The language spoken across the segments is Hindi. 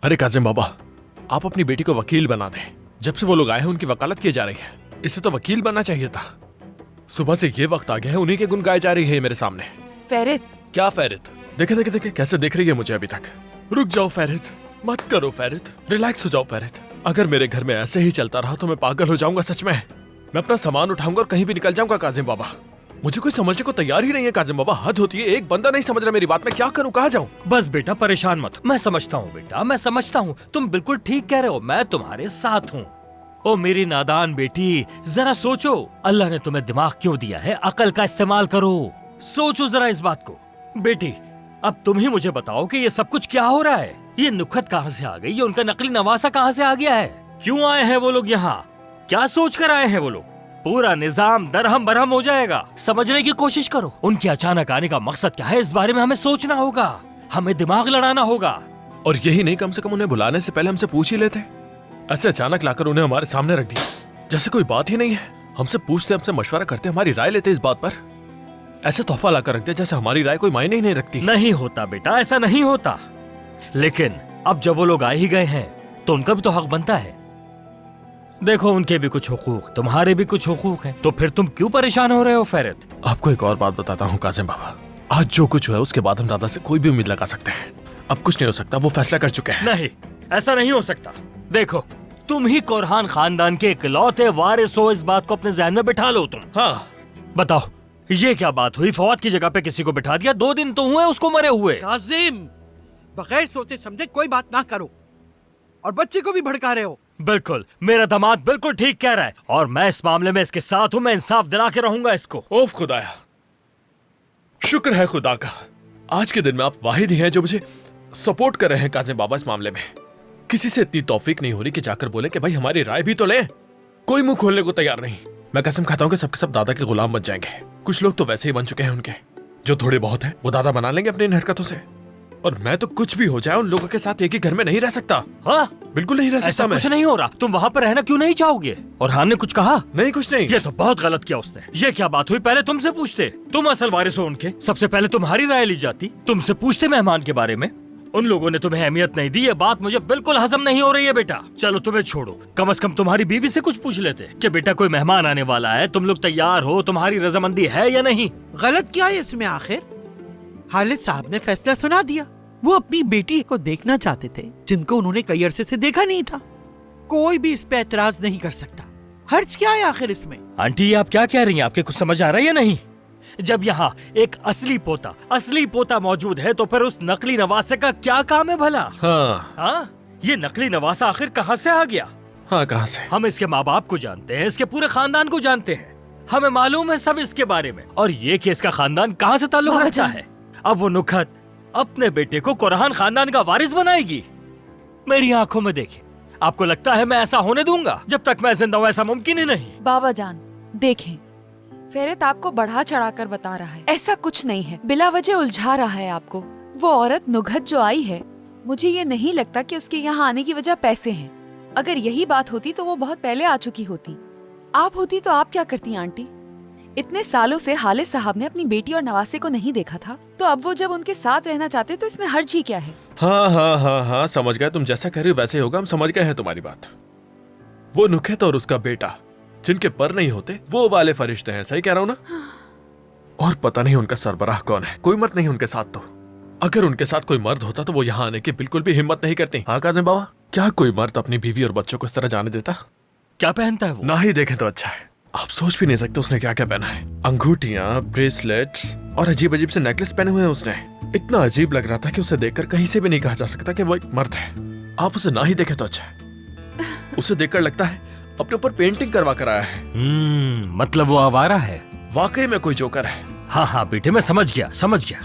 अरे काजिम बाबा, आप अपनी बेटी को वकील बना दें। जब से वो लोग आए हैं उनकी वकालत की जा रही है। इसे तो वकील बनना चाहिए था। सुबह से ये वक्त आ गया है, उन्हीं के गुण गाए जा रही है मेरे सामने। फेरित, क्या फेरित? देखे देखे देखे कैसे देख रही है मुझे अभी तक। रुक जाओ फेरित, मत करो फेरित, रिलैक्स हो जाओ फेरित। अगर मेरे घर में ऐसे ही चलता रहा तो मैं पागल हो जाऊंगा सच में। मैं अपना सामान उठाऊंगा और कहीं भी निकल जाऊंगा काजिम बाबा। मुझे कोई समझने को तैयार ही नहीं है काजिम बाबा, हद होती है। एक बंदा नहीं समझ रहा मेरी बात, मैं क्या करूं, कहाँ जाऊं? बस बेटा परेशान मत, मैं समझता हूँ बेटा, मैं समझता हूँ। तुम बिल्कुल ठीक कह रहे हो, मैं तुम्हारे साथ हूँ। ओ मेरी नादान बेटी, जरा सोचो, अल्लाह ने तुम्हें दिमाग क्यों दिया है? अकल का इस्तेमाल करो, सोचो जरा इस बात को। बेटी, अब तुम ही मुझे बताओ कि ये सब कुछ क्या हो रहा है? ये नुखत कहाँ से आ गई? ये उनका नकली नवासा कहाँ से आ गया है? क्यों आए हैं वो लोग यहाँ? क्या सोच कर आए हैं वो लोग? पूरा निजाम दरहम बरहम हो जाएगा। समझने की कोशिश करो, उनके अचानक आने का मकसद क्या है? इस बारे में हमें सोचना होगा, हमें दिमाग लड़ाना होगा। और यही नहीं, कम से कम उन्हें बुलाने से पहले हमसे पूछ ही लेते। ऐसे अचानक लाकर उन्हें हमारे सामने रख दिया, जैसे कोई बात ही नहीं है। हमसे पूछते, हमसे मशवरा करते, हमारी राय लेते इस बात पर। ऐसे तोहफा लाकर रखते जैसे हमारी राय कोई मायने ही नहीं रखती। नहीं होता बेटा, ऐसा नहीं होता। लेकिन अब जब वो लोग आ ही गए हैं तो उनका भी तो हक बनता है। देखो, उनके भी कुछ हुकूक, तुम्हारे भी कुछ हुकूक हैं, तो फिर तुम क्यों परेशान हो रहे हो फेरित? आपको एक और बात बताता हूँ काजिम बाबा, आज जो कुछ हुआ है उसके बाद हम दादा से कोई भी उम्मीद लगा सकते हैं। अब कुछ नहीं हो सकता, वो फैसला कर चुके हैं। नहीं, ऐसा नहीं हो सकता। देखो, तुम ही कोरहान खानदान के इकलौते वारिस हो, इस बात को अपने जहन में बिठा लो तुम। हाँ, बताओ, ये क्या बात हुई? फवाद की जगह पे किसी को बिठा दिया, 2 दिन तो हुए उसको मरे हुए। काजिम, बगैर सोचे समझे कोई बात ना करो, और बच्चे को भी भड़का रहे हो। बिल्कुल, मेरा दामाद बिल्कुल ठीक कह रहा है, और मैं इस मामले में इसके साथ हूँ। मैं इंसाफ दिला के रहूंगा इसको। ओफ खुदाया, शुक्र है खुदा का, आज के दिन में आप वाहिद ही हैं जो मुझे सपोर्ट कर रहे हैं काजिम बाबा इस मामले में। किसी से इतनी तौफीक नहीं हो रही कि जाकर बोले कि भाई हमारी राय भी तो ले। कोई मुंह खोलने को तैयार नहीं। मैं कसम खाता हूं कि सबके सब दादा के गुलाम बन जाएंगे। कुछ लोग तो वैसे ही बन चुके हैं उनके, जो थोड़े बहुत हैं वो दादा बना लेंगे अपनी इन हरकतों से। और मैं तो कुछ भी हो जाए उन लोगों के साथ एक ही घर में नहीं रह सकता। हाँ, बिल्कुल नहीं रह सकता। ऐसा मैं कुछ नहीं हो रहा। तुम वहाँ पर रहना क्यों नहीं चाहोगे? और हान ने कुछ कहा? नहीं, कुछ नहीं। ये तो बहुत गलत किया उसने। ये क्या बात हुई? पहले तुमसे पूछते, तुम असल वारिस हो उनके, सबसे पहले तुम्हारी राय ली जाती। तुमसे पूछते मेहमान के बारे में। उन लोगों ने तुम्हें अहमियत नहीं दी। ये बात मुझे बिल्कुल हजम नहीं हो रही है बेटा। चलो तुम्हें छोड़ो, कम से कम तुम्हारी बीवी से कुछ पूछ लेते कि बेटा कोई मेहमान आने वाला है, तुम लोग तैयार हो, तुम्हारी रजामंदी है या नहीं? गलत क्या है इसमें? आखिर हालिद साहब ने फैसला सुना दिया। वो अपनी बेटी को देखना चाहते थे, जिनको उन्होंने कई अरसे से देखा नहीं था। कोई भी इस पे एतराज नहीं कर सकता। हर्ज क्या है आखिर इसमें? आंटी, आप क्या कह रही हैं? आपके कुछ समझ आ रहा है या नहीं? जब यहाँ एक असली पोता मौजूद है तो फिर उस नकली नवासे का क्या काम है भला? हाँ, ये नकली नवासा आखिर कहाँ से आ गया? हाँ, कहाँ से? हम इसके माँ बाप को जानते हैं, इसके पूरे खानदान को जानते हैं, हमें मालूम है सब इसके बारे में। और ये कि इसका खानदान कहाँ से ताल्लुक रखता है। अब वो नुखत अपने बेटे को कोरहान खानदान का वारिस बनाएगी। मेरी आंखों में देखिए, आपको लगता है मैं ऐसा होने दूंगा? जब तक मैं जिंदा हूँ ऐसा मुमकिन ही नहीं। बाबा जान देखें, फेरित आपको बढ़ा चढ़ा कर बता रहा है, ऐसा कुछ नहीं है। बिला वजह उलझा रहा है आपको। वो औरत नुगहत जो आई है, मुझे ये नहीं लगता कि उसके यहाँ आने की वजह पैसे हैं। अगर यही बात होती तो वो बहुत पहले आ चुकी होती। आप होती तो आप क्या करती आंटी? इतने सालों से हालिद साहब ने अपनी बेटी और नवासे को नहीं देखा था, तो अब वो जब उनके साथ रहना चाहते तो इसमें हर्ज ही क्या है? हाँ हाँ हाँ हाँ, समझ गए। तुम जैसा कह रही हो वैसे ही होगा, हम समझ गए हैं तुम्हारी बात। वो नुखत और उसका बेटा जिनके पर नहीं होते वो वाले फरिश्ते हैं, सही कह रहा हूँ ना? और पता नहीं उनका सरबराह कौन है। कोई मर्द नहीं उनके साथ। तो अगर उनके साथ कोई मर्द होता तो वो यहाँ आने की बिल्कुल भी हिम्मत नहीं करती। हाँ काजिम बाबा, क्या कोई मर्द अपनी बीवी और बच्चों को इस तरह जाने देता? क्या पहनता है वो? ना ही देखे तो अच्छा है। आप सोच भी नहीं सकते उसने क्या क्या पहना है। अंगूठियां, ब्रेसलेट्स और अजीब अजीब से नेकलेस पहने हुए हैं उसने। इतना अजीब लग रहा था कि उसे देखकर कहीं से भी नहीं कहा जा सकता कि वो एक मर्द है। आप उसे ना ही देखे तो अच्छा है। उसे देखकर लगता है अपने ऊपर पेंटिंग करवा कर आया है। मतलब वो आवारा है? वाकई में कोई जोकर है। हाँ हाँ बेटे, मैं समझ गया।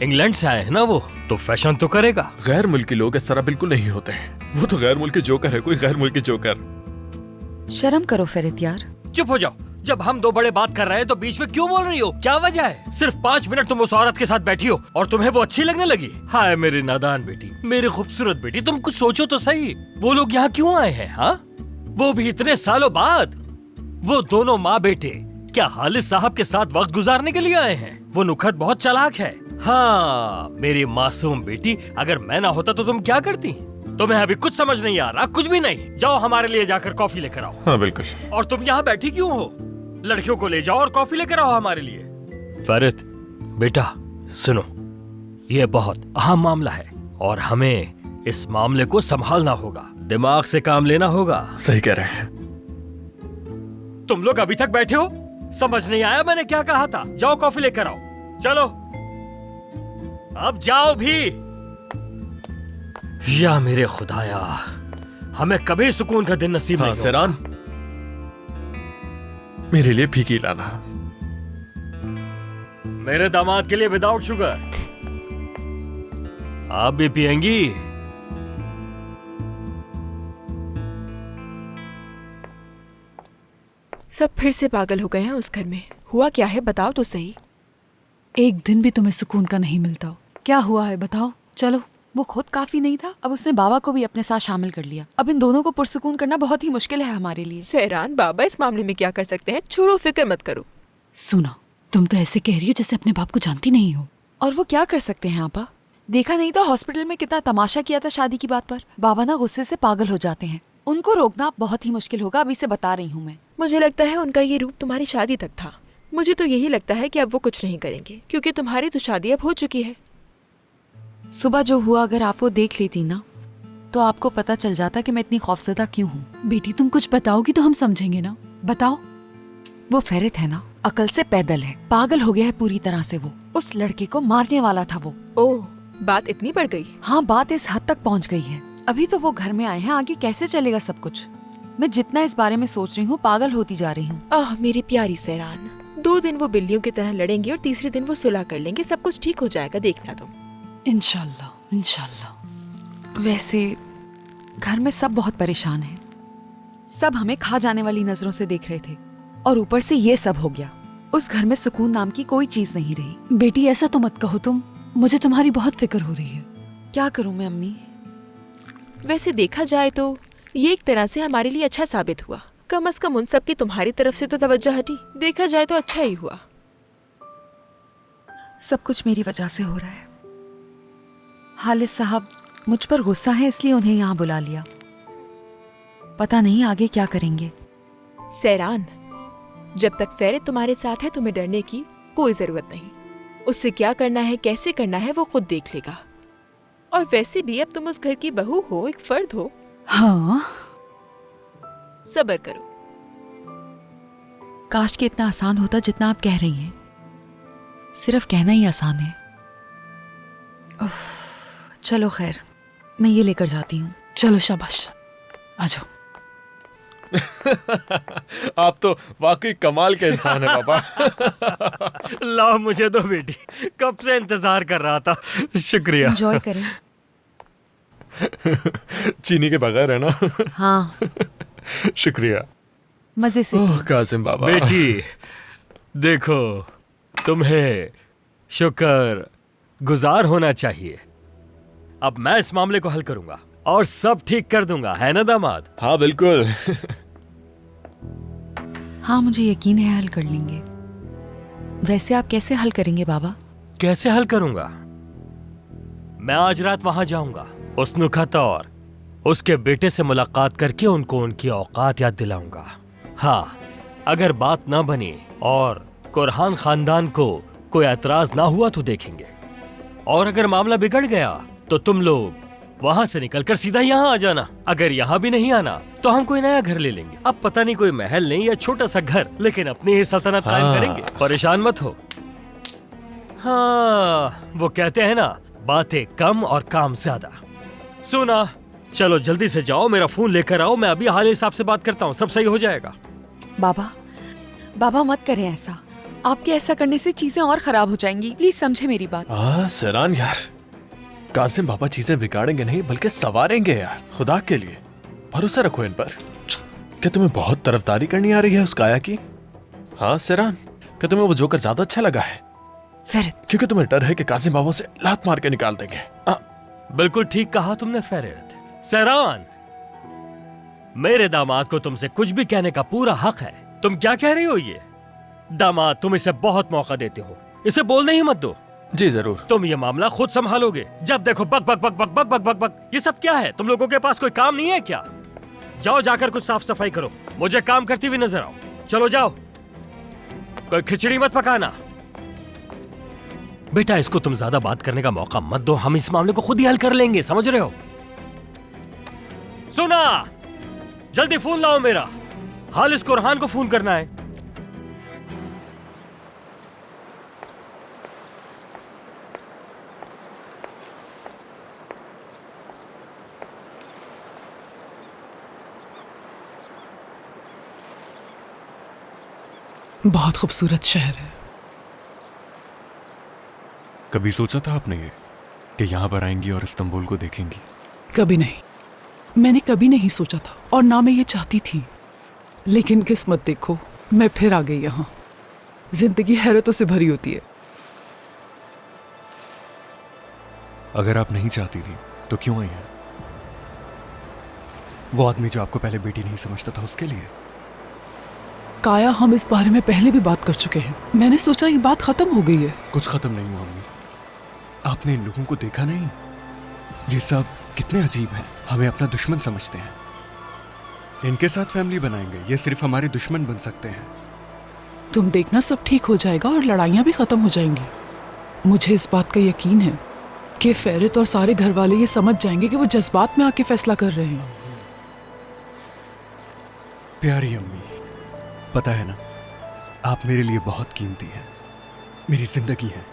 इंग्लैंड से आए हैं ना वो, तो फैशन तो करेगा। गैर मुल्की लोग इस तरह बिल्कुल नहीं होते हैं। वो तो गैर मुल्की जोकर है, कोई गैर मुल्की जोकर। शर्म करो फेरित यार। चुप हो जाओ। जब हम दो बड़े बात कर रहे हैं तो बीच में क्यों बोल रही हो? क्या वजह है? सिर्फ 5 मिनट तुम उस औरत के साथ बैठी हो और तुम्हें वो अच्छी लगने लगी? हाय मेरी नादान बेटी, मेरी खूबसूरत बेटी, तुम कुछ सोचो तो सही। वो लोग यहाँ क्यों आए हैं? हाँ, वो भी इतने सालों बाद। वो दोनों माँ बेटे क्या हालिद साहब के साथ वक्त गुजारने के लिए आए हैं? वो नुखत बहुत चालाक है। हाँ मेरी मासूम बेटी, अगर मैं ना होता तो तुम क्या करती? तुम्हें अभी कुछ समझ नहीं आ रहा, कुछ भी नहीं। जाओ हमारे लिए जाकर कॉफी लेकर आओ। हाँ बिल्कुल। और तुम यहाँ बैठी क्यों हो? लड़कियों को ले जाओ और कॉफी लेकर आओ हमारे लिए। फरीद बेटा सुनो, ये बहुत अहम मामला है और हमें इस मामले को संभालना होगा, दिमाग से काम लेना होगा। सही कह रहे हैं। तुम लोग अभी तक बैठे हो? समझ नहीं आया मैंने क्या कहा था? जाओ कॉफी लेकर आओ, चलो अब जाओ भी। या मेरे खुदाया, हमें कभी सुकून का दिन नसीब हाँ नहीं होगा। सेरान, मेरे लिए फीकी लाना। मेरे दामाद के लिए विदाउट शुगर। आप भी पिएंगी? सब फिर से पागल हो गए हैं उस घर में। हुआ क्या है बताओ तो सही। एक दिन भी तुम्हें सुकून का नहीं मिलता हो। क्या हुआ है बताओ, चलो। वो खुद काफी नहीं था, अब उसने बाबा को भी अपने साथ शामिल कर लिया। अब इन दोनों को पुरसुकून करना बहुत ही मुश्किल है हमारे लिए। सहरान, बाबा इस मामले में क्या कर सकते हैं? छोड़ो, फिक्र मत करो। सुनो, तुम तो ऐसे कह रही हो जैसे अपने बाप को जानती नहीं हो। और वो क्या कर सकते हैं आपा? देखा नहीं था हॉस्पिटल में कितना तमाशा किया था शादी की बात पर। बाबा ना गुस्से से पागल हो जाते हैं, उनको रोकना बहुत ही मुश्किल होगा। अभी से बता रही हूँ मैं। मुझे लगता है उनका ये रूप तुम्हारी शादी तक था। मुझे तो यही लगता है कि अब वो कुछ नहीं करेंगे, क्योंकि तुम्हारी तो शादी अब हो चुकी है। सुबह जो हुआ अगर आप वो देख लेती ना, तो आपको पता चल जाता कि मैं इतनी खौफजदा क्यों हूँ। बेटी तुम कुछ बताओगी तो हम समझेंगे ना, बताओ। वो फेरित है ना, अकल से पैदल है, पागल हो गया है पूरी तरह से। वो उस लड़के को मारने वाला था वो। ओह, बात इतनी बढ़ गई? हाँ, बात इस हद तक पहुँच गई है। अभी तो वो घर में आए हैं, आगे कैसे चलेगा सब कुछ। मैं जितना इस बारे में सोच रही हूँ पागल होती जा रही हूँ। आह मेरी प्यारी सहरान, 2 दिन वो बिल्लियों की तरह लड़ेंगे और तीसरे दिन वो सुलह कर लेंगे। सब कुछ ठीक हो जाएगा, देखना तुम। इंशाल्लाह इंशाल्लाह। वैसे घर में सब बहुत परेशान हैं। सब हमें खा जाने वाली नजरों से देख रहे थे और ऊपर से ये सब हो गया। उस घर में सुकून नाम की कोई चीज नहीं रही। बेटी ऐसा तो मत कहो तुम, मुझे तुम्हारी बहुत फिक्र हो रही है। क्या करूं मैं अम्मी? वैसे देखा जाए तो ये एक तरह से हमारे लिए अच्छा साबित हुआ। कम से कम उन सब की तुम्हारी तरफ से तो तवज्जो हटी। देखा जाए तो अच्छा ही हुआ। सब कुछ मेरी वजह से हो रहा है। हालिद साहब मुझ पर गुस्सा है, इसलिए उन्हें यहाँ बुला लिया। पता नहीं आगे क्या करेंगे। सहरान, जब तक फेरित तुम्हारे साथ है तुम्हें डरने की कोई जरूरत नहीं। उससे क्या करना है, कैसे करना है, वो खुद देख लेगा। और वैसे भी अब तुम उस घर की बहू हो, एक फर्द हो। हाँ, सब्र करो। काश कि इतना आसान होता जितना आप कह रही हैं। सिर्फ कहना ही आसान है। उफ, चलो खैर, मैं ये लेकर जाती हूँ। चलो शाबाश, आ जाओ। आप तो वाकई कमाल के इंसान है पापा। लाओ मुझे दो बेटी, कब से इंतजार कर रहा था। शुक्रिया। एंजॉय करें। चीनी के बगैर है ना। हाँ, शुक्रिया। मजे से। ओह कासिम बाबा। बेटी देखो, तुम्हें शुक्र गुजार होना चाहिए। अब मैं इस मामले को हल करूंगा और सब ठीक कर दूंगा, है ना दामाद? हाँ बिल्कुल। हाँ, मुझे यकीन है हल कर लेंगे। वैसे आप कैसे हल करेंगे बाबा? कैसे हल करूंगा? मैं आज रात वहां जाऊंगा, उस नुखत और उसके बेटे से मुलाकात करके उनको उनकी औकात याद दिलाऊंगा। हाँ, अगर बात ना बनी और कुरहान खानदान को कोई एतराज ना हुआ तो देखेंगे। और अगर मामला बिगड़ गया तो तुम लोग वहां से निकलकर सीधा यहाँ आ जाना। अगर यहाँ भी नहीं आना तो हम कोई नया घर ले लेंगे। अब पता नहीं कोई महल नहीं या छोटा सा घर, लेकिन अपनी ही सल्तनत कायम करेंगे। परेशान मत हो। हाँ, वो कहते हैं ना, बातें कम और काम ज्यादा। सुना, चलो जल्दी से जाओ, मेरा फोन लेकर आओ। मैं अभी हाल हिसाब से बात करता हूँ, सब सही हो जाएगा। बाबा, बाबा मत करें ऐसा। आपके ऐसा करने से चीजें और खराब हो जाएंगी। प्लीज समझे मेरी बात। सरान यार, कासिम बाबा चीजें बिगाड़ेंगे नहीं बल्कि संवारेंगे यार। खुदा के लिए भरोसा रखो इन पर। क्या तुम्हें बहुत तरफदारी करनी आ रही है उस काया की? हाँ सरान, क्या तुम्हें वो जोकर ज्यादा अच्छा लगा है? फिर क्योंकि तुम्हें डर है कि कासिम बाबा से लात मार के निकाल देंगे। बिल्कुल ठीक कहा तुमने फेरित। सहरान, मेरे दामाद को तुमसे कुछ भी कहने का पूरा हक है। तुम क्या कह रही हो? ये दामाद, तुम इसे बहुत मौका देते हो। इसे बोलने ही मत दो। जी जरूर। तुम ये मामला खुद संभालोगे। जब देखो बक बक बक बक बक बक बक बक। ये सब क्या है? तुम लोगों के पास कोई काम नहीं है क्या? जाओ जाकर कुछ साफ सफाई करो, मुझे काम करती हुई नजर आओ। चलो जाओ, कोई खिचड़ी मत पकाना। बेटा इसको तुम ज्यादा बात करने का मौका मत दो, हम इस मामले को खुद ही हल कर लेंगे, समझ रहे हो? सुना, जल्दी फोन लाओ मेरा, हालिस को रहान को फोन करना है। बहुत खूबसूरत शहर है। कभी सोचा था आपने ये कि यहाँ पर आएंगी और इस्तांबुल को देखेंगी? कभी नहीं, मैंने कभी नहीं सोचा था और ना मैं ये चाहती थी, लेकिन किस्मत देखो मैं फिर आ गई यहाँ। जिंदगी हैरतों से भरी होती है। अगर आप नहीं चाहती थी तो क्यों आई हैं? वो आदमी जो आपको पहले बेटी नहीं समझता था उसके लिए? काया, हम इस बारे में पहले भी बात कर चुके हैं। मैंने सोचा ये बात खत्म हो गई है। कुछ खत्म नहीं हुआ अम्मी। आपने इन लोगों को देखा नहीं? ये सब कितने अजीब हैं, हमें अपना दुश्मन समझते हैं। इनके साथ फैमिली बनाएंगे, ये सिर्फ हमारे दुश्मन बन सकते हैं। तुम देखना, सब ठीक हो जाएगा और लड़ाइयाँ भी खत्म हो जाएंगी। मुझे इस बात का यकीन है कि फेरित और सारे घर वाले ये समझ जाएंगे कि वो जज्बात में आके फैसला कर रहे हैं। प्यारी अम्मी, पता है ना, आप मेरे लिए बहुत कीमती हैं, मेरी जिंदगी है।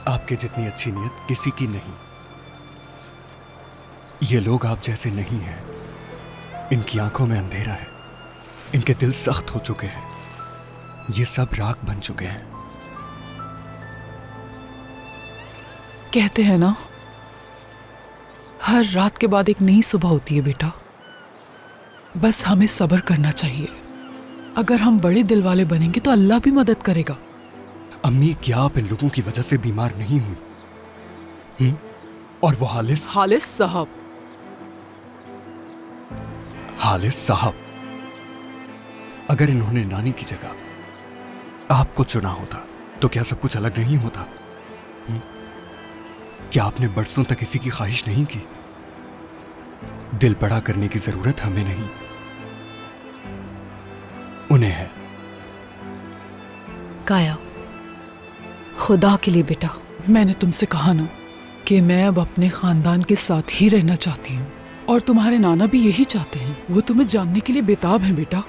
आपके जितनी अच्छी नीयत किसी की नहीं। ये लोग आप जैसे नहीं हैं। इनकी आंखों में अंधेरा है, इनके दिल सख्त हो चुके हैं, ये सब राख बन चुके हैं। कहते हैं ना, हर रात के बाद एक नई सुबह होती है बेटा। बस हमें सब्र करना चाहिए। अगर हम बड़े दिल वाले बनेंगे तो अल्लाह भी मदद करेगा। अम्मी, क्या आप इन लोगों की वजह से बीमार नहीं हुई? और वो हालिस साहब, हालिस साहब, अगर इन्होंने नानी की जगह आपको चुना होता तो क्या सब कुछ अलग नहीं होता? क्या आपने बरसों तक किसी की ख्वाहिश नहीं की? दिल बड़ा करने की जरूरत हमें नहीं, उन्हें है। काया, खुदा के लिए बेटा, मैंने तुमसे कहा ना कि मैं अब अपने खानदान के साथ ही रहना चाहती हूँ, और तुम्हारे नाना भी यही चाहते हैं। वो तुम्हें जानने के लिए बेताब हैं बेटा।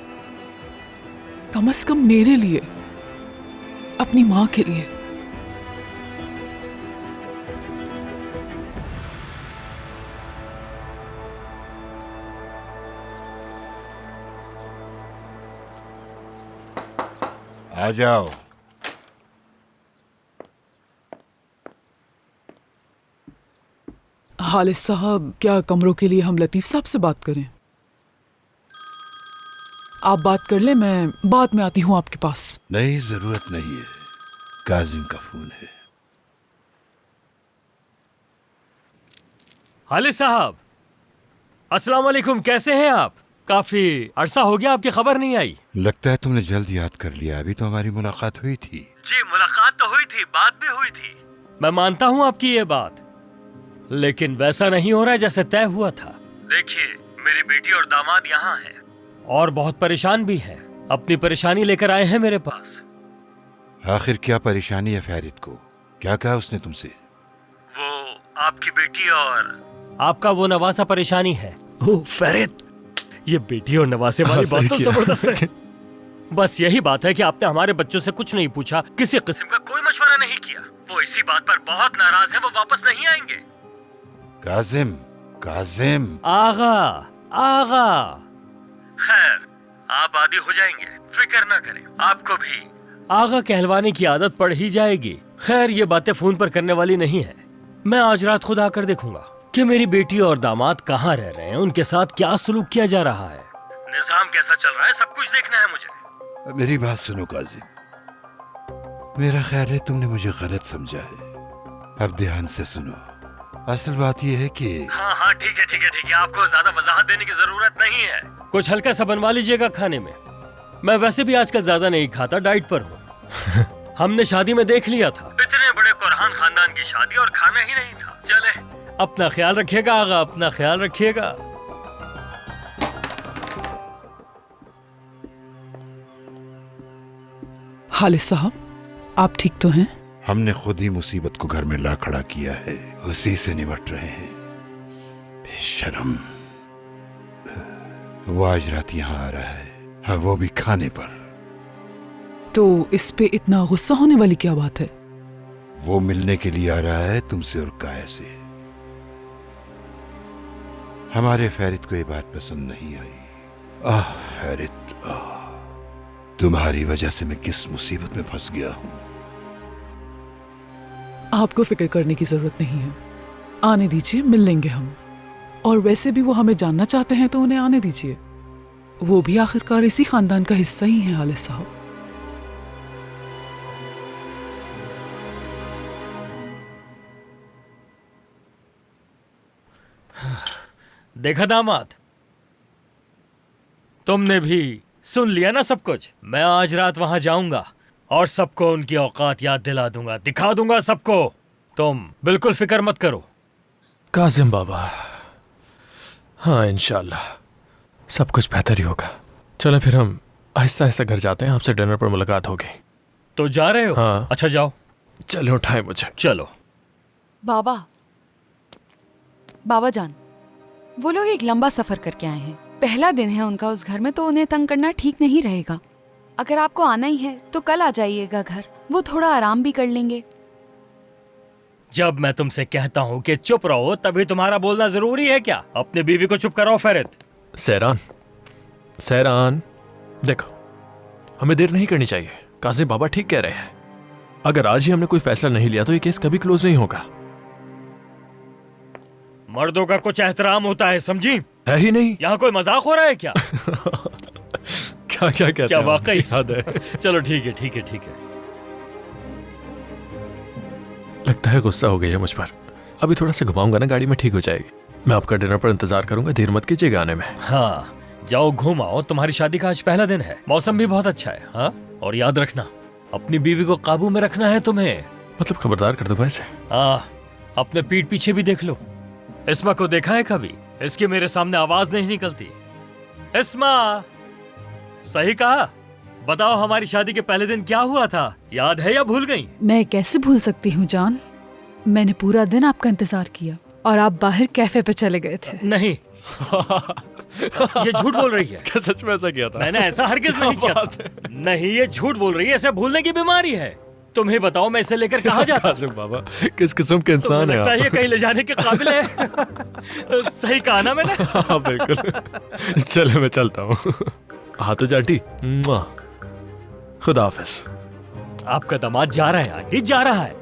कम से कम मेरे लिए, अपनी माँ के लिए। आ जाओ। हालिस साहब, क्या कमरों के लिए हम लतीफ साहब से बात करें? आप बात कर ले, मैं बाद में आती हूँ आपके पास। नहीं, जरूरत नहीं है, काजिम का फोन है। हालिस साहब, अस्सलाम वालेकुम, कैसे हैं आप? काफी अरसा हो गया, आपकी खबर नहीं आई। लगता है तुमने जल्द याद कर लिया। अभी तो हमारी मुलाकात हुई थी। जी, मुलाकात तो हुई थी, बात भी हुई थी। मैं मानता हूँ आपकी ये बात, लेकिन वैसा नहीं हो रहा है जैसे तय हुआ था। देखिए, मेरी बेटी और दामाद यहाँ हैं और बहुत परेशान भी हैं। अपनी परेशानी लेकर आए हैं मेरे पास। आखिर क्या परेशानी है फेरित को? क्या कहा उसने तुमसे? वो आपकी बेटी और आपका वो नवासा परेशानी है। ओह फेरित, ये बेटी और नवासे वाली बात तो जबरदस्त है। बस यही बात है कि आपने हमारे बच्चों से कुछ नहीं पूछा, किसी किस्म का कोई मशवरा नहीं किया। वो इसी बात पर बहुत नाराज है, वो वापस नहीं आएंगे। काजिम, काजिम। आगा, आगा। खैर, आप आदी हो जाएंगे, फिक्र ना करें। आपको भी आगा कहलवाने की आदत पड़ ही जाएगी। खैर, ये बातें फोन पर करने वाली नहीं है। मैं आज रात खुद आकर देखूंगा कि मेरी बेटी और दामाद कहाँ रह रहे हैं, उनके साथ क्या सलूक किया जा रहा है, निजाम कैसा चल रहा है, सब कुछ देखना है मुझे। मेरी बात सुनो काजिम, मेरा ख्याल है तुमने मुझे गलत समझा है। अब ध्यान से सुनो। असल बात यह है कि हाँ हाँ, ठीक है ठीक है ठीक है, आपको ज्यादा वजाहत देने की जरूरत नहीं है। कुछ हल्का सा बनवा लीजिएगा खाने में। मैं वैसे भी आजकल ज्यादा नहीं खाता, डाइट पर हूँ। हमने शादी में देख लिया था, इतने बड़े कुरहान खानदान की शादी और खाना ही नहीं था। चले, अपना ख्याल रखिएगा आगा, अपना ख्याल रखिएगा। खालिद साहब, आप ठीक तो हैं? हमने खुद ही मुसीबत को घर में ला खड़ा किया है, उसी से निपट रहे हैं। बेशर्म, वो आज रात यहाँ आ रहा है, हाँ वो भी खाने पर। तो इस पे इतना गुस्सा होने वाली क्या बात है? वो मिलने के लिए आ रहा है तुमसे और काया से। हमारे फैरिद को ये बात पसंद नहीं आई। आह फैरिद, आह, तुम्हारी वजह से मैं किस मुसीबत में फंस गया हूं। आपको फिक्र करने की जरूरत नहीं है, आने दीजिए, मिल लेंगे हम। और वैसे भी वो हमें जानना चाहते हैं तो उन्हें आने दीजिए, वो भी आखिरकार इसी खानदान का हिस्सा ही है। खालिद साहब, देखा दामाद, तुमने भी सुन लिया ना सब कुछ। मैं आज रात वहां जाऊंगा और सबको उनकी औकात याद दिला दूंगा, दिखा दूंगा सबको। तुम बिल्कुल फिक्र मत करो। काजिम बाबा, हाँ इंशाल्लाह सब कुछ बेहतर ही होगा। चलो फिर हम आहिस्ता आहिस्ता घर जाते हैं, आपसे डिनर पर मुलाकात होगी। तो जा रहे हो? हाँ। अच्छा जाओ। चलो उठाए मुझे। चलो। बाबा जान, वो लोग एक लंबा सफर करके आए हैं, पहला दिन है उनका उस घर में, तो उन्हें तंग करना ठीक नहीं रहेगा। अगर आपको आना ही है तो कल आ जाइएगा घर, वो थोड़ा आराम भी कर लेंगे। जब मैं तुमसे कहता हूँ कि चुप रहो, तभी तुम्हारा बोलना जरूरी है क्या? अपनी बीवी को चुप कराओ फैरिद। सैरान, देखो हमें देर नहीं करनी चाहिए। काजिम बाबा ठीक कह रहे हैं, अगर आज ही हमने कोई फैसला नहीं लिया तो ये केस कभी क्लोज नहीं होगा। मर्दों का कुछ एहतराम होता है, समझी? है ही नहीं। यहाँ कोई मजाक हो रहा है क्या? क्या क्या कहते क्या हैं? वाकई याद है। चलो ठीक है, ठीक है, ठीक है। लगता है गुस्सा हो गई है मुझ पर। अभी थोड़ा सा घुमाऊंगा ना गाड़ी में, ठीक हो जाएगी। मैं आपका डिनर पर इंतजार करूंगा, देर मत कीजिएगा आने में। हाँ जाओ, घूम आओ। तुम्हारी शादी का आज पहला दिन है, मौसम भी बहुत अच्छा है। हाँ, और याद रखना, अपनी बीवी को काबू में रखना है तुम्हें। मतलब खबरदार कर दूंगा इसे। हाँ, अपने पीठ पीछे भी देख लो। इस्मा को देखा है कभी? इसकी मेरे सामने आवाज नहीं निकलती। इस्मा, सही कहा। बताओ हमारी शादी के पहले दिन क्या हुआ था, याद है या भूल गई? मैं कैसे भूल सकती हूँ जान, मैंने पूरा दिन आपका इंतजार किया और आप बाहर कैफे पे चले गए थे। नहीं ये झूठ बोल रही है। क्या सच में ऐसा किया था? मैंने ऐसा हरगिज नहीं किया था। नहीं, ये झूठ बोल रही है, इसे भूलने की बीमारी है। तुम ही बताओ, मैं इसे लेकर कहाँ जाता? काजिम बाबा, किस किस्म के इंसान है लगता है आप? ये कहीं ले जाने के काबिल है। सही कहा ना मैंने? हाँ बिल्कुल। चलो मैं चलता हूँ। हाँ तो जाटी, खुदा हाफिज। आपका दामाद जा रहा है आंटी, जा रहा है।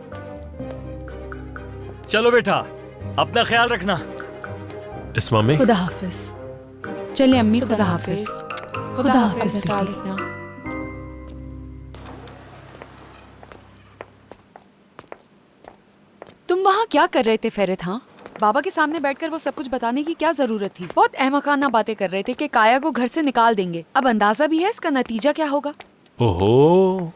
चलो बेटा, अपना ख्याल रखना। इस्मा में खुदा हाफिज। चलिए अम्मी, खुदा हाफिज। खुदा हाफिज बेटी। तुम वहाँ क्या कर रहे थे फैरिद? हाँ, बाबा के सामने बैठकर वो सब कुछ बताने की क्या जरूरत थी? बहुत अहमकाना बातें कर रहे थे कि काया को घर से निकाल देंगे। अब अंदाजा भी है इसका नतीजा क्या होगा। ओहो,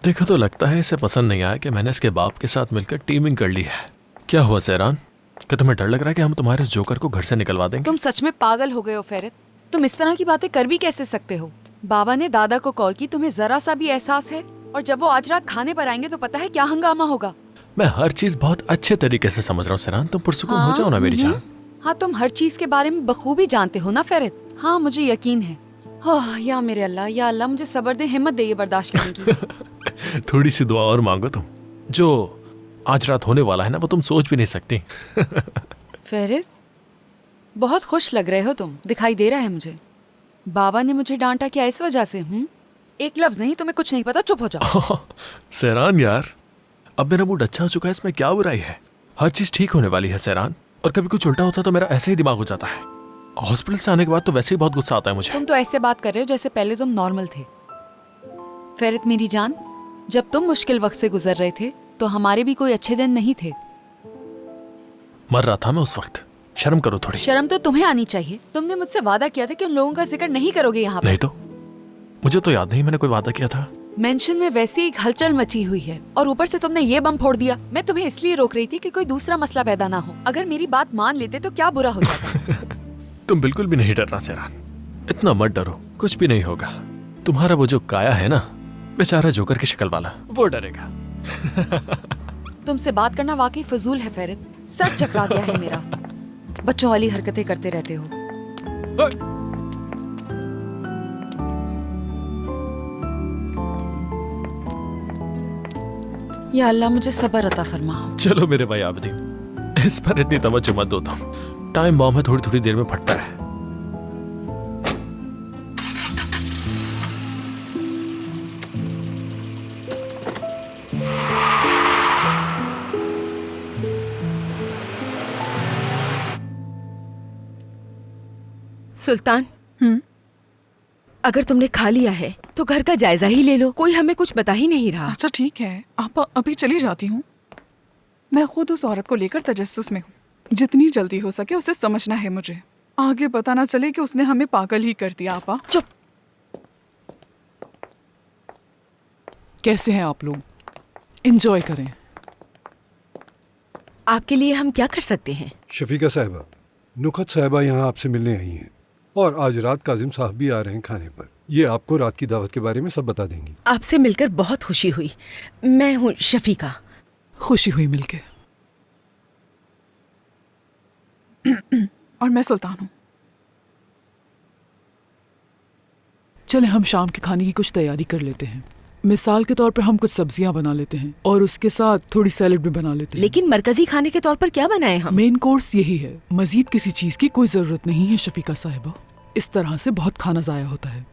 देखो तो लगता है इसे पसंद नहीं आया कि मैंने इसके बाप के साथ मिलकर टीमिंग कर ली है। क्या हुआ सैरान, क्या तुम्हें डर लग रहा है कि हम तुम्हारे इस जोकर को घर से निकलवा देंगे? तुम सच में पागल हो गए हो फैरिद, तुम इस तरह की बातें कर भी कैसे सकते हो? बाबा ने दादा को कॉल की, तुम्हें जरा सा भी एहसास है? और जब वो आज रात खाने पर आएंगे तो पता है क्या हंगामा होगा। मैं हर चीज बहुत अच्छे तरीके से समझ रहा हूँ सैरान, तुम पुरसुकून हो जाओ ना मेरी जान। हाँ, तुम हर चीज के बारे में बखूबी जानते हो ना फैरिद। हाँ, मुझे यकीन है। या मेरे अल्लाह, या अल्लाह मुझे सब्र दे, हिम्मत दे ये बर्दाश्त करने की। थोड़ी सी दुआ और मांगो तुम, जो आज रात होने वाला है ना वो तुम सोच भी नहीं सकती। फैरिद, बहुत खुश लग रहे हो तुम, दिखाई दे रहा है मुझे। बाबा ने मुझे डांटा क्या इस वजह से? एक लफ्ज नहीं, तुम्हें कुछ नहीं पता, चुप हो जाओ। सैरान यार, अब मेरा मूड अच्छा हो चुका है, इसमें क्या बुराई है? हर चीज ठीक होने वाली है सैरान। और कभी कुछ उल्टा होता तो मेरा ऐसे ही दिमाग हो जाता है। हॉस्पिटल से आने के बाद तो वैसे ही बहुत गुस्सा आता है मुझे। तुम तो ऐसे बात कर रहे हो जैसे पहले तुम नॉर्मल थे। फैरिद मेरी जान, जब तुम मुश्किल वक्त से गुजर रहे थे तो हमारे भी कोई अच्छे दिन नहीं थे। मर रहा था मैं उस वक्त, शर्म करो थोड़ी। शर्म तो तुम्हें आनी चाहिए। तुमने मुझसे वादा किया था कि उन लोगों का जिक्र नहीं करोगे यहाँ पर। नहीं तो मुझे तो याद नहीं मैंने कोई वादा किया था। मेंशन में वैसी एक हलचल मची हुई है और ऊपर से तुमने ये बम फोड़ दिया। मैं तुम्हें इसलिए रोक रही थी कि कोई दूसरा मसला पैदा ना हो। अगर मेरी बात मान लेते तो क्या बुरा हो जाता। तुम बिल्कुल भी नहीं डरना सेरान, इतना मत डरो, कुछ भी नहीं होगा। तुम्हारा वो जो काया है ना, बेचारा जोकर की शक्ल वाला, वो डरेगा। तुमसे बात करना वाकई फजूल है फेरित, सर चकरा गया है मेरा। बच्चों वाली हरकतें करते रहते हो। या अल्लाह मुझे सब्र अता फरमा। चलो मेरे भाई आबदीन, इस पर इतनी तवज्जो मत दो तुम। टाइम बॉम्ब है, थोड़ी थोड़ी देर में फटता है। सुल्तान, अगर तुमने खा लिया है तो घर का जायजा ही ले लो। कोई हमें कुछ बता ही नहीं रहा। अच्छा ठीक है, आप अभी चली जाती हूँ। मैं खुद उस औरत को लेकर तजस्सुस में हूँ। जितनी जल्दी हो सके उसे समझना है मुझे, आगे पता ना चले कि उसने हमें पागल ही कर दिया। आपा चुप। कैसे हैं आप लोग? एंजॉय करें। आपके लिए हम क्या कर सकते हैं? शफीका साहिबा, नुखत साहिबा यहाँ आपसे मिलने आई हैं और आज रात काजिम साहब भी आ रहे हैं खाने पर। ये आपको रात की दावत के बारे में सब बता देंगी। आपसे मिलकर बहुत खुशी हुई। मैं हूँ शफीका। खुशी हुई मिलके। और मैं सुल्तान हूँ। चले हम शाम के खाने की कुछ तैयारी कर लेते हैं। मिसाल के तौर पर हम कुछ सब्जियां बना लेते हैं और उसके साथ थोड़ी सैलेड भी बना लेते हैं। लेकिन मरकजी खाने के तौर पर क्या बनाए हम? मेन कोर्स यही है, मजीद किसी चीज की कोई जरूरत नहीं है शफीका साहिबा। इस तरह से बहुत खाना जाया होता है।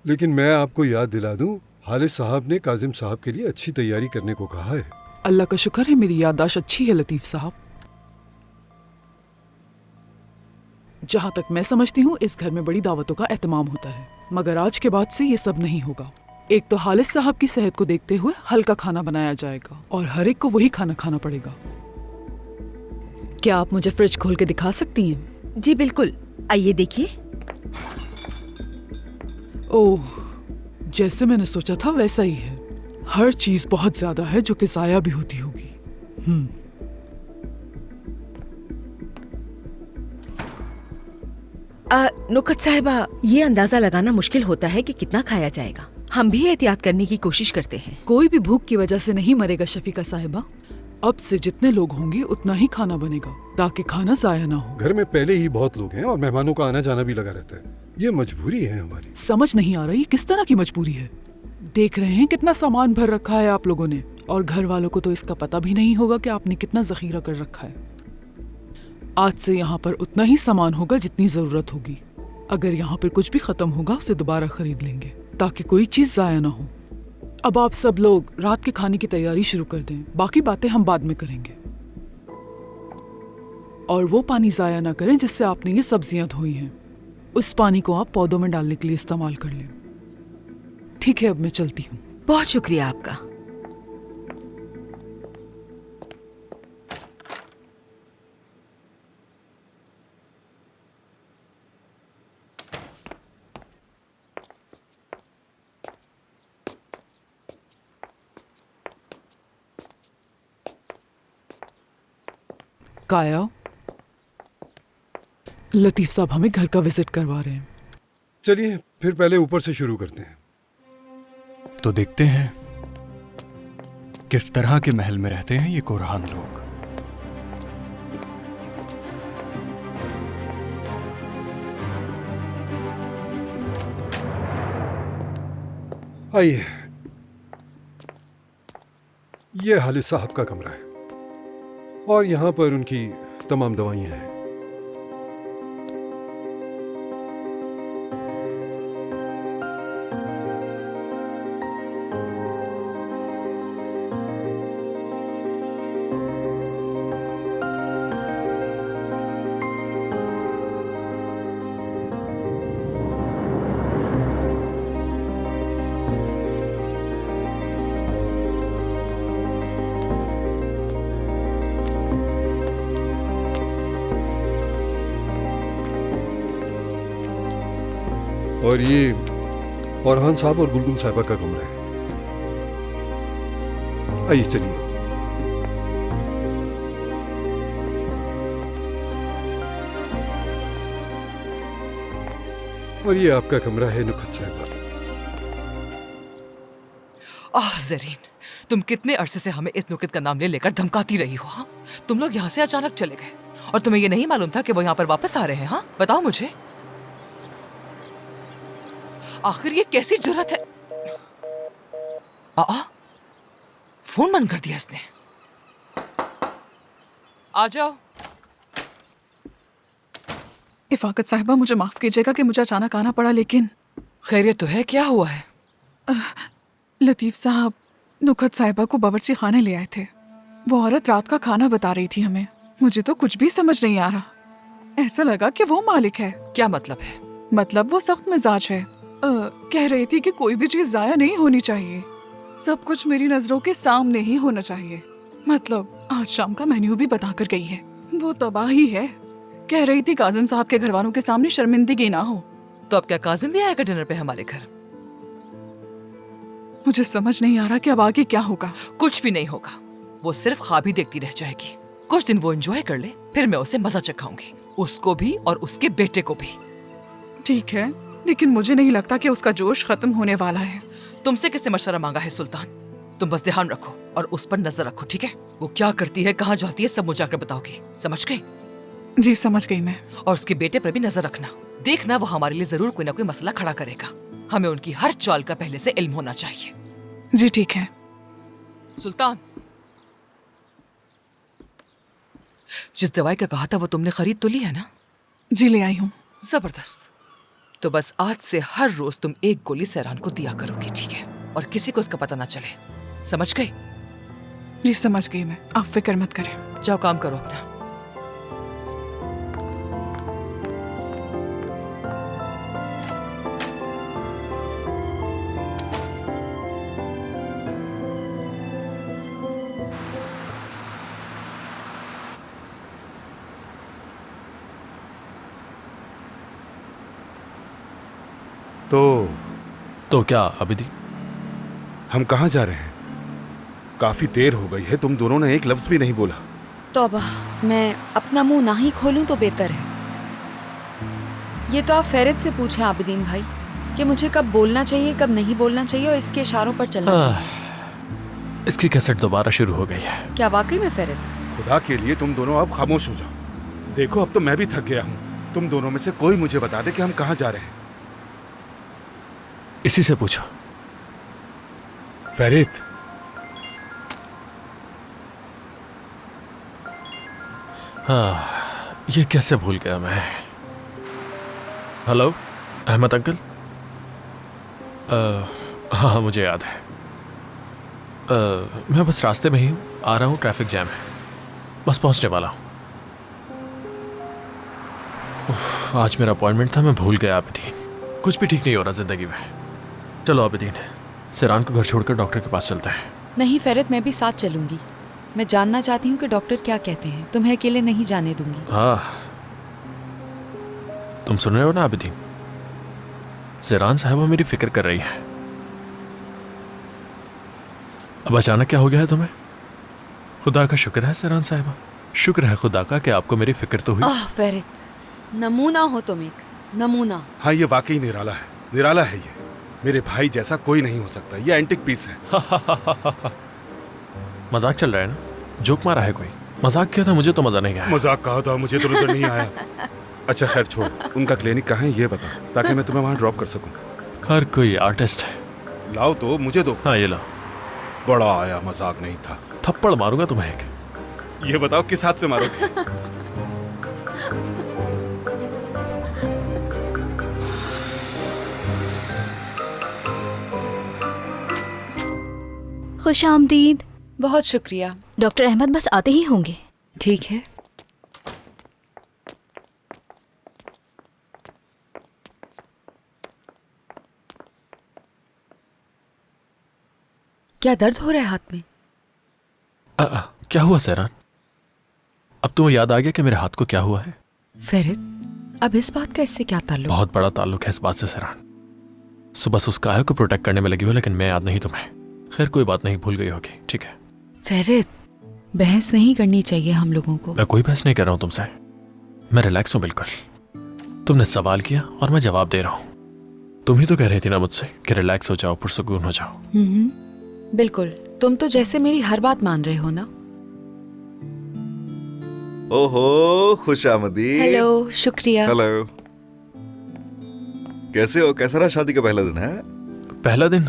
लेकिन मैं आपको याद दिला दूं, हालिद साहब ने काजिम साहब के लिए अच्छी तैयारी करने को कहा है। अल्लाह का शुक्र है मेरी याददाश्त अच्छी है लतीफ साहब। जहाँ तक मैं समझती हूँ इस घर में बड़ी दावतों का एहतमाम होता है, मगर आज के बाद से ये सब नहीं होगा। एक तो हालिद साहब की सेहत को देखते हुए हल्का खाना बनाया जाएगा और हर एक को वही खाना खाना पड़ेगा। क्या आप मुझे फ्रिज खोल के दिखा सकती हैं? जी बिल्कुल, आइए देखिए। ओह, जैसे मैंने सोचा था वैसा ही है। हर चीज बहुत ज्यादा है जो कि जाया भी होती होगी। नुकत साहिबा, ये अंदाजा लगाना मुश्किल होता है कि कितना खाया जाएगा। हम भी एहतियात करने की कोशिश करते हैं। कोई भी भूख की वजह से नहीं मरेगा शफीका साहिबा। अब से जितने लोग होंगे उतना ही खाना बनेगा ताकि खाना जाया ना हो। घर में पहले ही बहुत लोग हैं और मेहमानों का आना जाना भी लगा रहता है। ये मजबूरी है हमारी। समझ नहीं आ रहा ये किस तरह की मजबूरी है। देख रहे हैं कितना सामान भर रखा है आप लोगों ने, और घर वालों को तो इसका पता भी नहीं होगा कि आपने कितना जखीरा कर रखा है। आज से यहाँ पर उतना ही सामान होगा जितनी जरूरत होगी। अगर यहाँ पर कुछ भी खत्म होगा उसे दोबारा खरीद लेंगे ताकि कोई चीज जाया ना हो। अब आप सब लोग रात के खाने की तैयारी शुरू कर दें, बाकी बातें हम बाद में करेंगे। और वो पानी जाया ना करें जिससे आपने ये सब्जियां धोई हैं। उस पानी को आप पौधों में डालने के लिए इस्तेमाल कर लें। ठीक है, अब मैं चलती हूँ। बहुत शुक्रिया आपका। काया, लतीफ साहब हमें घर का विजिट करवा रहे हैं। चलिए फिर पहले ऊपर से शुरू करते हैं। तो देखते हैं किस तरह के महल में रहते हैं ये कुरहान लोग। आइए, ये हालिद साहब का कमरा है और यहाँ पर उनकी तमाम दवाइयाँ हैं। और ये फरहान साहब और गुलगुल साहिबा का कमरा है। आइए चलिए। और ये आपका कमरा है नुखत साहिबा। जरीन, तुम कितने अरसे से हमें इस नुकत का नाम ले लेकर धमकाती रही हो? हाँ, तुम लोग यहाँ से अचानक चले गए और तुम्हें ये नहीं मालूम था कि वो यहाँ पर वापस आ रहे हैं? हाँ, बताओ मुझे, आखिर ये कैसी जुर्रत है? फोन बंद कर दिया इसने। आ जाओ। इफाकत साहिबा, मुझे माफ कीजिएगा कि मुझे अचानक आना पड़ा, लेकिन खैरियत तो है? क्या हुआ है? लतीफ साहब नुखत साहिबा को बावर्ची खाने ले आए थे। वो औरत रात का खाना बता रही थी हमें। मुझे तो कुछ भी समझ नहीं आ रहा। ऐसा लगा कि वो मालिक है। क्या मतलब है? मतलब वो सख्त मिजाज है। कह रही थी कि कोई भी चीज जाया नहीं होनी चाहिए, सब कुछ मेरी नजरों के सामने ही होना चाहिए। मतलब आज शाम का मेन्यू भी बता कर गई है। वो तबाही है। कह रही थी काजिम साहब के घर वालों के सामने शर्मिंदगी ना हो। तो अब क्या काजिम भी आएगा डिनर पे हमारे घर? मुझे समझ नहीं आ रहा कि अब आगे क्या होगा। कुछ भी नहीं होगा, वो सिर्फ ख्वाब ही देखती रह जाएगी। कुछ दिन वो एंजॉय कर ले, फिर मैं उसे मजा चखाऊंगी, उसको भी और उसके बेटे को भी। ठीक है, लेकिन मुझे नहीं लगता कि उसका जोश खत्म होने वाला है। तुमसे किसने मशवरा मांगा है सुल्तान? तुम बस ध्यान रखो और उस पर नजर रखो, ठीक है? वो क्या करती है, कहाँ जाती है, सब मुझे आकर बताओगी, समझ गई? जी समझ गई मैं। और उसके बेटे पर भी नजर रखना। देखना वो हमारे लिए जरूर कोई ना कोई मसला खड़ा करेगा। हमें उनकी हर चाल का पहले से इल्म होना चाहिए। जी ठीक है। सुल्तान, जिस दवाई का कहा था वो तुमने खरीद तो ली है ना? जी ले आई हूँ। जबरदस्त। तो बस आज से हर रोज तुम एक गोली सैरान को दिया करोगी, ठीक है? और किसी को इसका पता ना चले, समझ गई? जी समझ गई मैं, आप फिक्र मत करें। जाओ काम करो अपना। तो क्या अबिदी? हम कहाँ जा रहे हैं? काफी देर हो गई है, तुम दोनों ने एक लफ्ज भी नहीं बोला। तौबा, मैं अपना मुंह ना ही खोलूं तो बेहतर है। ये तो आप फेरत से पूछें आबिदीन भाई कि मुझे कब बोलना चाहिए, कब नहीं बोलना चाहिए और इसके इशारों पर चलना चाहिए। इसकी कैसेट दोबारा शुरू हो गई है। क्या वाकई में फेरत? खुदा के लिए तुम दोनों अब खामोश हो जाओ। देखो अब तो मैं भी थक गया हूँ। तुम दोनों में से कोई मुझे बता दे कि हम कहाँ जा रहे हैं। इसी से पूछो। फेरित, हाँ, ये कैसे भूल गया मैं। Hello Ahmad uncle. हाँ मुझे याद है। मैं बस रास्ते में ही हूँ, आ रहा हूँ, ट्रैफिक जैम है, बस पहुँचने वाला हूँ। आज मेरा अपॉइंटमेंट था, मैं भूल गया आबिदीन। कुछ भी ठीक नहीं हो रहा जिंदगी में। चलो आबिदीन, सैरान को घर छोड़कर डॉक्टर के पास चलते हैं। नहीं फेरत, मैं भी साथ चलूंगी। मैं जानना चाहती हूँ कि डॉक्टर क्या कहते हैं। तुम्हें अकेले नहीं जाने दूंगी। हाँ, तुम सुन रहे हो ना आबिदीन? सैरान साहिबा मेरी फिक्र कर रही है। अब अचानक क्या हो गया है तुम्हें? खुदा का शुक्र है सैरान साहिबा, शुक्र है खुदा का कि आपको मेरी फिक्र तो हुई। फेरत, नमूना हो तुम, एक नमूना। हाँ ये वाकई निराला है, निराला है ये। मेरे भाई जैसा कोई नहीं हो सकता। ये एंटिक पीस है। मजाक चल रहा है ना? जोक मारा है कोई? मजाक किया था, मुझे तो मजा नहीं आया। मजाक कहा था, मुझे तो नजर नहीं आया। अच्छा खैर छोड़, उनका क्लिनिक कहाँ है ये बता, ताकि मैं तुम्हें वहाँ ड्रॉप कर सकूँ। हर कोई आर्टिस्ट है। लाओ तो, मुझे दो। हाँ ये लो। बड़ा आया, मजाक नहीं था। थप्पड़ मारूंगा तुम्हें एक। ये बताओ किस हाथ से मारोगे? खुश आमदीद। बहुत शुक्रिया। डॉक्टर अहमद बस आते ही होंगे। ठीक है। क्या दर्द हो रहा है हाथ में? क्या हुआ सैरान? अब तुम्हें याद आ गया कि मेरे हाथ को क्या हुआ है? फेरित, अब इस बात का इससे क्या ताल्लुक? बहुत बड़ा ताल्लुक है इस बात से सैरान। सुबह से उस काया को प्रोटेक्ट करने में लगी हो, लेकिन मैं याद नहीं तुम्हें। खैर कोई बात नहीं, भूल गई होगी, ठीक है। फेरित, बहस नहीं करनी चाहिए हम लोगों को। मैं कोई बहस नहीं कर रहा हूं तुमसे, मैं रिलैक्स हूं बिल्कुल। तुमने सवाल किया और मैं जवाब दे रहा हूं। तुम ही तो कह रही थी ना मुझसे कि रिलैक्स हो जाओ, पुरसुकून हो जाओ। बिल्कुल, तुम तो जैसे मेरी हर बात मान रहे हो ना। ओहो, खुशामदीद। हेलो, शुक्रिया। हेलो, कैसे हो? कैसा रहा शादी का पहला दिन है? पहला दिन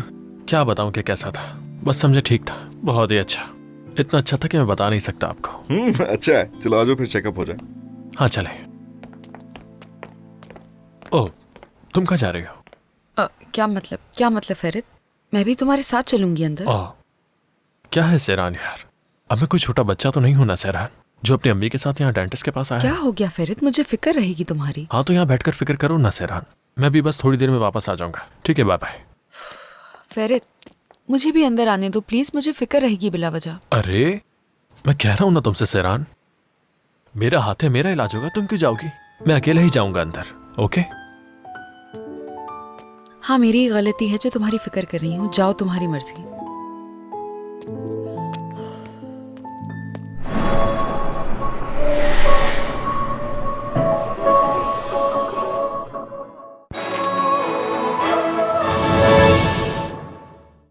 क्या बताऊं कि कैसा था, बस समझे ठीक था, बहुत ही अच्छा। इतना अच्छा था कि मैं बता नहीं सकता आपको। अच्छा है, चलो आ जाओ फिर चेकअप हो जाए। हाँ चले। ओह, तुम कहाँ जा रही हो? क्या मतलब फेरित? मैं भी तुम्हारे साथ चलूंगी अंदर। क्या है सहरान यार, अब मैं कोई छोटा बच्चा तो नहीं हूं ना सहरान, जो अपनी अम्मी के साथ यहाँ डेंटिस्ट के पास आया। क्या हो गया फेरित? मुझे फिक्र रहेगी तुम्हारी। हाँ तो यहाँ बैठकर फिक्र करो ना सहरान, मैं भी बस थोड़ी देर में वापस आ जाऊंगा, ठीक है? Bye bye. फेरित, मुझे भी अंदर आने दो प्लीज, मुझे फिक्र रहेगी बिला वजह। अरे मैं कह रहा हूं ना तुमसे सहरान, मेरा हाथ है, मेरा इलाज होगा, तुम क्यों जाओगी? मैं अकेला ही जाऊंगा अंदर, ओके? हाँ, मेरी गलती है जो तुम्हारी फिक्र कर रही हूँ, जाओ तुम्हारी मर्जी।